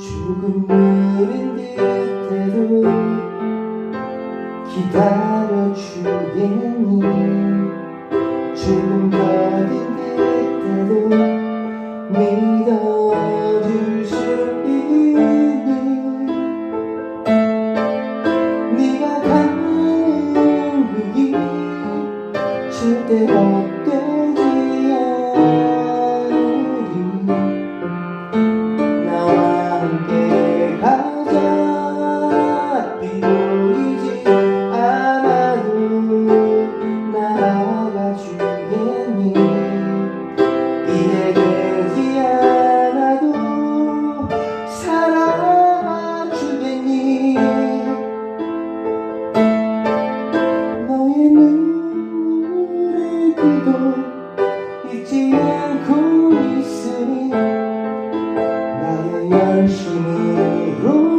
조금 느린 듯해도 기다려주겠니. 조금 더딘 듯해도 믿어줄 수 있니. 네가 가는 그 길 절대 헛되지 않으리. 나와 함께 가자. 비보이지 않아도 나아가주겠니. 이해되지 않아도 살아주겠니. 너의 눈물의 기도 잊지 않고 있으니 나의 열심으로